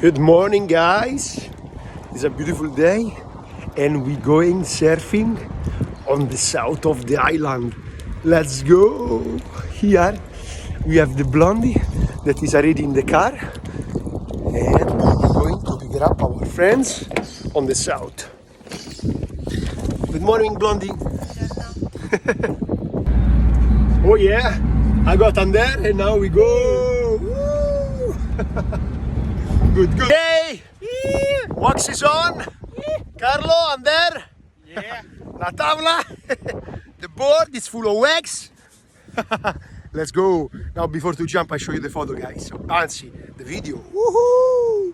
Good morning, guys. It's a beautiful day and we're going surfing on the south of the island. Let's go. Here we have the blondie that is already in the car and we're going to pick up our friends on the south. Good morning, blondie. Oh yeah, I got on there and now we go. Woo! Good. Hey! Wax is on. Carlo, I'm there. Yeah. La tavola. The board is full of wax. Let's go. Now before to jump, I show you the photo, guys. So, anzi, the video. Woohoo!